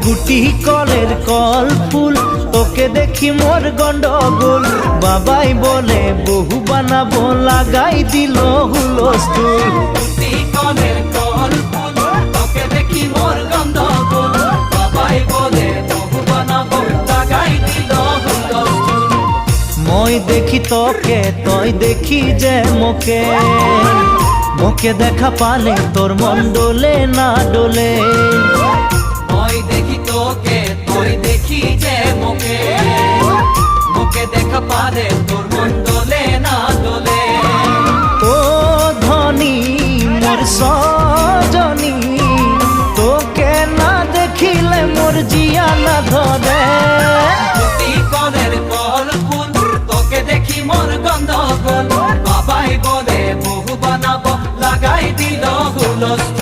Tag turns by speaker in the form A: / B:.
A: গুটি কলের কল ফুল, তোকে দেখি মোর গন্ডগোল। বাবাই বলে বহু বানাবো, লাগাই দিল হুলস্থুল।
B: গুটি কলের কল ফুল, তোকে দেখি মোর গন্ডগোল। বাবাই বলে বহু বানাবো, লাগাই দিল হুলস্থুল।
A: মই দেখি তোকে, তই দেখি যে মোকে, মোকে দেখা পালে তোর মন ডোলে না ডোলে।
B: মই দেখি তোকে, তুই দেখি যে মোকে, মোকে দেখা পারে তোর মন দোলে না দোলে।
A: ও ধনী মোর সজনী, তোকে না দেখিলে মোর জিয়া না ধরে।
B: গুটি কলের কল ফুল, তোকে দেখি মোর গন্ডগোল। বাবাই বলে বহু বানাবো, লাগাই দিল হুলস্থুল।